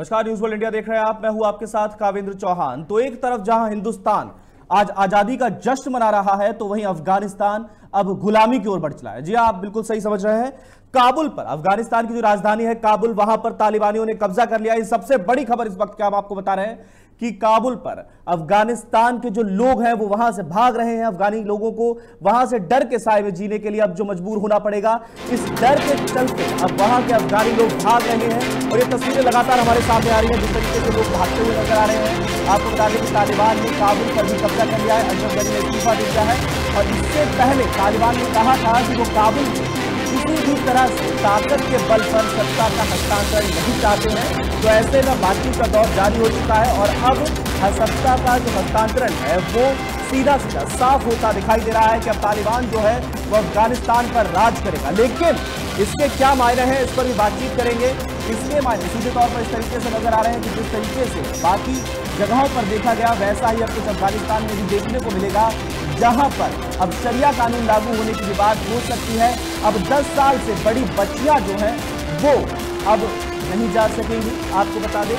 नमस्कार, news world India देख रहे हैं आप। मैं हूं आपके साथ कावेंद्र चौहान। तो एक तरफ जहां हिंदुस्तान आज आजादी का जश्न मना रहा है, तो वहीं अफगानिस्तान अब गुलामी की ओर बढ़ चला है। जी आप बिल्कुल सही समझ रहे हैं। काबुल पर, अफगानिस्तान की जो राजधानी है काबुल, वहां पर तालिबानियों ने कब्जा कर लिया है। सबसे बड़ी खबर इस वक्त क्या हम आपको बता रहे हैं कि काबुल पर अफगानिस्तान के जो लोग हैं वो वहां से भाग रहे हैं। अफगानी लोगों को वहां से डर के साए में जीने के लिए अब जो मजबूर होना पड़ेगा, इस डर के चलते अब वहां के अफगानी लोग भाग रहे हैं। और ये तस्वीरें लगातार हमारे सामने आ रही है, जिस तरीके से लोग भागते हुए नजर आ रहे हैं। आपको बता दें कि तालिबान ने काबुल पर भी कब्जा कर लिया है। अशरफ गनी ने इस्तीफा दे दिया है और इससे पहले तालिबान ने कहा था कि वो काबुल किसी भी तरह से ताकत के बल पर सत्ता का हस्तांतरण नहीं चाहते हैं। तो ऐसे में बातचीत का दौर जारी हो चुका है और अब सत्ता का जो हस्तांतरण है वो सीधा सीधा साफ होता दिखाई दे रहा है कि अब तालिबान जो है वो अफगानिस्तान पर राज करेगा। लेकिन इसके क्या मायने हैं, इस पर भी बातचीत करेंगे। इसके मायने सीधे तौर पर इस तरीके से नजर आ रहे हैं कि जिस तरीके से बाकी जगहों पर देखा गया, वैसा ही अब कुछ अफगानिस्तान में भी देखने को मिलेगा, जहां पर अब शरिया कानून लागू होने की भी बात हो सकती है। अब 10 साल से बड़ी बच्चियां जो हैं वो अब नहीं जा सकेंगी। आपको बता दें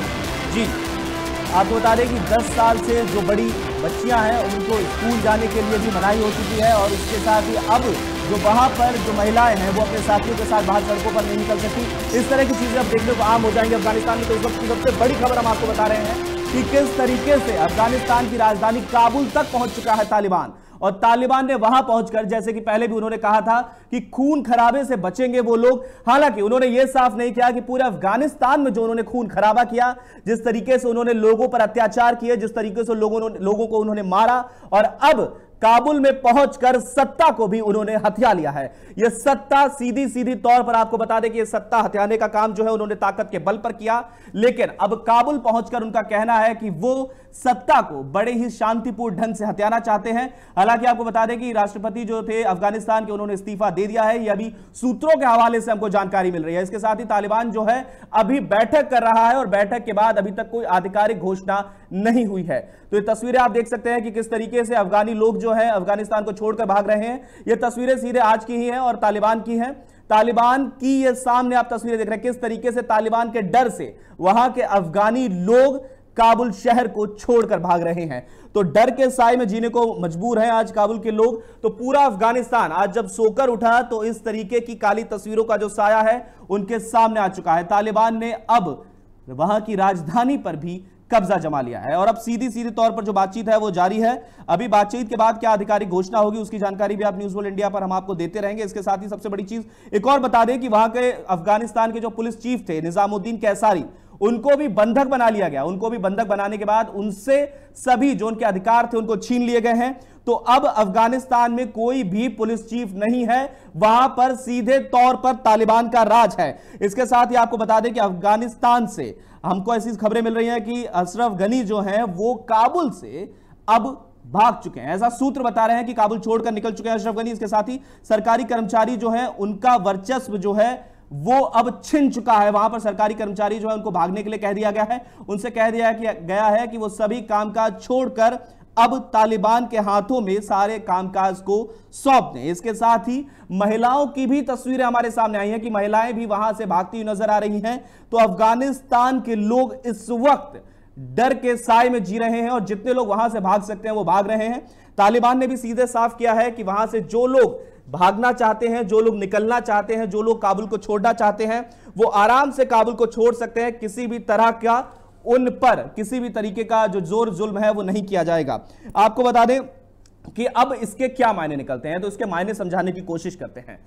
आपको बता दें कि 10 साल से जो बड़ी बच्चियां हैं उनको स्कूल जाने के लिए भी मनाही हो चुकी है। और इसके साथ ही अब जो वहां पर जो महिलाएं हैं वो अपने साथियों के साथ बाहर सड़कों पर नहीं निकल सकती। इस तरह की चीजें अब देखने को आम हो जाएंगी अफगानिस्तान में। तो इस वक्त की सबसे बड़ी खबर हम आपको बता रहे हैं कि किस तरीके से अफगानिस्तान की राजधानी काबुल तक पहुंच चुका है तालिबान। और तालिबान ने वहां पहुंचकर, जैसे कि पहले भी उन्होंने कहा था कि खून खराबे से बचेंगे वो लोग। हालांकि उन्होंने यह साफ नहीं किया कि पूरे अफगानिस्तान में जो उन्होंने खून खराबा किया, जिस तरीके से उन्होंने लोगों पर अत्याचार किए, जिस तरीके से लोगों को उन्होंने मारा, और अब काबुल में पहुंचकर सत्ता को भी उन्होंने हथिया लिया है। यह सत्ता सीधी तौर पर आपको बता दें कि यह सत्ता हथियाने का काम जो है उन्होंने ताकत के बल पर किया। लेकिन अब काबुल पहुंचकर उनका कहना है कि वो सत्ता को बड़े ही शांतिपूर्ण ढंग से हथियाना चाहते हैं। हालांकि आपको बता दें कि राष्ट्रपति जो थे अफगानिस्तान के, उन्होंने इस्तीफा दे दिया है। यह अभी सूत्रों के हवाले से हमको जानकारी मिल रही है। इसके साथ ही तालिबान जो है अभी बैठक कर रहा है और बैठक के बाद अभी तक कोई आधिकारिक घोषणा नहीं हुई है। तो ये तस्वीरें आप देख सकते हैं कि किस तरीके से अफगानी लोग जो है अफगानिस्तान को छोड़कर भाग रहे हैं। ये तस्वीरें सीधे आज की ही हैं और तालिबान की हैं। तालिबान की ये सामने आप तस्वीरें देख रहे हैं, किस तरीके से तालिबान के डर से वहां के अफगानी लोग काबुल शहर को छोड़कर भाग रहे हैं। तो डर के साए में जीने को मजबूर हैं आज काबुल के लोग। तो पूरा अफगानिस्तान आज जब सोकर उठा तो इस तरीके की काली तस्वीरों का जो साया है उनके सामने आ चुका है। तालिबान ने अब वहां की राजधानी पर भी कब्जा जमा लिया है और अब सीधी तौर पर जो बातचीत है वो जारी है। अभी बातचीत के बाद क्या आधिकारिक घोषणा होगी उसकी जानकारी भी आप न्यूज वर्ल्ड इंडिया पर हम आपको देते रहेंगे। इसके साथ ही सबसे बड़ी चीज एक और बता दें कि वहां के अफगानिस्तान के जो पुलिस चीफ थे निजामुद्दीन कैसारी, उनको भी बंधक बना लिया गया। उनको भी बंधक बनाने के बाद उनसे सभी जो उनके अधिकार थे उनको छीन लिए गए हैं। तो अब अफगानिस्तान में कोई भी पुलिस चीफ नहीं है, वहां पर सीधे तौर पर तालिबान का राज है। इसके साथ ही आपको बता दें कि अफगानिस्तान से हमको ऐसी खबरें मिल रही हैं कि अशरफ गनी जो हैं वो काबुल से अब भाग चुके हैं। ऐसा सूत्र बता रहे हैं कि काबुल छोड़कर निकल चुके हैं अशरफ गनी। इसके साथ ही सरकारी कर्मचारी जो हैं उनका वर्चस्व जो है वो अब छिन चुका है। वहां पर सरकारी कर्मचारी जो है उनको भागने के लिए कह दिया गया है। उनसे कह दिया गया है कि वो सभी कामकाज छोड़कर अब तालिबान के हाथों में सारे कामकाज को सौंप दें। इसके साथ ही महिलाओं की भी तस्वीरें हमारे सामने आई हैं कि महिलाएं भी वहां से भागती हुई नजर आ रही हैं। तो अफगानिस्तान के लोग इस वक्त डर के साए में जी रहे हैं और जितने लोग वहां से भाग सकते हैं वो भाग रहे हैं। तालिबान ने भी सीधे साफ किया है कि वहां से जो लोग भागना चाहते हैं, जो लोग निकलना चाहते हैं, जो लोग काबुल को छोड़ना चाहते हैं, वो आराम से काबुल को छोड़ सकते हैं। किसी भी तरह का उन पर किसी भी तरीके का जो जोर जुल्म है वो नहीं किया जाएगा। आपको बता दें कि अब इसके क्या मायने निकलते हैं, तो इसके मायने समझाने की कोशिश करते हैं।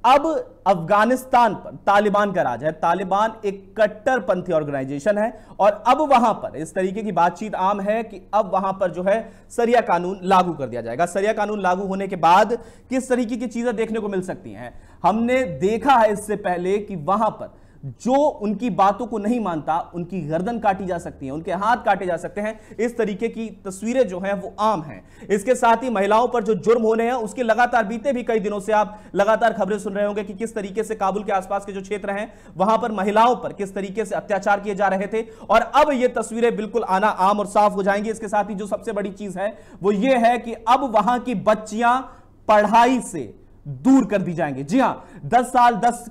अब अफगानिस्तान पर तालिबान का राज है। तालिबान एक कट्टरपंथी ऑर्गेनाइजेशन है और अब वहां पर इस तरीके की बातचीत आम है कि अब वहां पर जो है शरिया कानून लागू कर दिया जाएगा। शरिया कानून लागू होने के बाद किस तरीके की चीजें देखने को मिल सकती हैं, हमने देखा है इससे पहले कि वहां पर जो उनकी बातों को नहीं मानता उनकी गर्दन काटी जा सकती है, उनके हाथ काटे जा सकते हैं। इस तरीके की तस्वीरें जो हैं वो आम हैं। इसके साथ ही महिलाओं पर जो जुर्म होने हैं उसके लगातार बीते भी कई दिनों से आप लगातार खबरें सुन रहे होंगे कि किस तरीके से काबुल के आसपास के जो क्षेत्र हैं वहां पर महिलाओं पर किस तरीके से अत्याचार किए जा रहे थे। और अब ये तस्वीरें बिल्कुल आना आम और साफ हो जाएंगी। इसके साथ ही जो सबसे बड़ी चीज है वो ये है कि अब वहां की बच्चियां पढ़ाई से दूर कर दी जाएंगी। जी हां, 10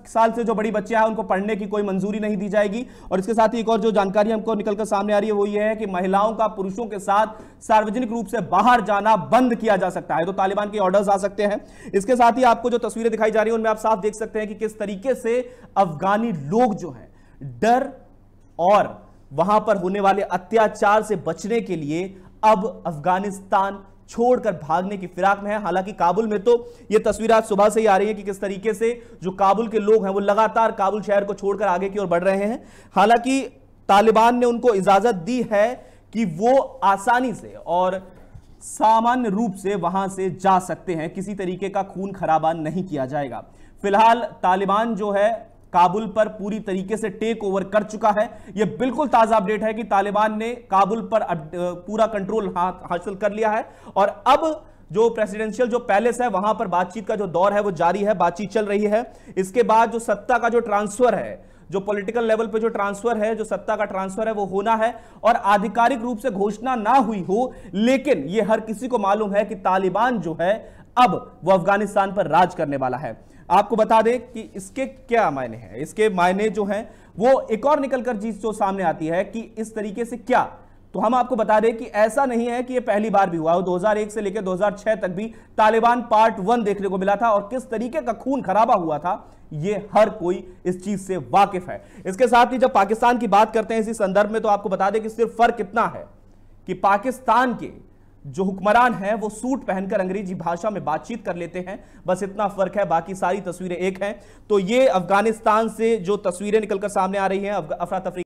साल से जो बड़ी बच्चियां हैं उनको पढ़ने की कोई मंजूरी नहीं दी जाएगी। और इसके साथ ही एक और जो जानकारी हमको निकलकर सामने आ रही है वो ये है कि महिलाओं का पुरुषों के साथ सार्वजनिक रूप से बाहर जाना बंद किया जा सकता है। तो तालिबान के ऑर्डर्स आ सकते हैं। इसके साथ ही आपको जो तस्वीरें दिखाई जा रही है उनमें आप साफ देख सकते हैं कि किस तरीके से अफगानी लोग जो हैं डर और वहां पर होने वाले अत्याचार से बचने के लिए अब अफगानिस्तान छोड़कर भागने की फिराक में है। हालांकि काबुल में तो यह तस्वीर आज सुबह से ही आ रही है कि किस तरीके से जो काबुल के लोग हैं वो लगातार काबुल शहर को छोड़कर आगे की ओर बढ़ रहे हैं। हालांकि तालिबान ने उनको इजाजत दी है कि वो आसानी से और सामान्य रूप से वहां से जा सकते हैं, किसी तरीके का खून खराबा नहीं किया जाएगा। फिलहाल तालिबान जो है काबुल पर पूरी तरीके से टेक ओवर कर चुका है। यह बिल्कुल ताजा अपडेट है कि तालिबान ने काबुल पर पूरा कंट्रोल हासिल कर लिया है और अब जो प्रेसिडेंशियल जो पैलेस है वहां पर बातचीत का जो दौर है वो जारी है, बातचीत चल रही है। इसके बाद जो सत्ता का जो ट्रांसफर है, जो पॉलिटिकल लेवल पे जो ट्रांसफर है, जो सत्ता का ट्रांसफर है वो होना है और आधिकारिक रूप से घोषणा ना हुई हो, लेकिन यह हर किसी को मालूम है कि तालिबान जो है अब वो अफगानिस्तान पर राज करने वाला है। आपको बता दें कि इसके क्या मायने हैं। इसके मायने जो हैं वो एक और निकलकर चीज जो सामने आती है कि इस तरीके से क्या, तो हम आपको बता दें कि ऐसा नहीं है कि ये पहली बार भी हुआ। 2001 से लेकर 2006 तक भी तालिबान पार्ट 1 देखने को मिला था और किस तरीके का खून खराबा हुआ था ये हर कोई इस चीज से वाकिफ है। इसके साथ ही जब पाकिस्तान की बात करते हैं इसी संदर्भ में, तो आपको बता दें कि सिर्फ फर्क इतना है कि पाकिस्तान के जो हुक्मरान हैं वो सूट पहनकर अंग्रेजी भाषा में बातचीत कर लेते हैं, बस इतना फर्क है, बाकी सारी तस्वीरें एक हैं। तो ये अफगानिस्तान से जो तस्वीरें निकलकर सामने आ रही हैं, अफरा तफरी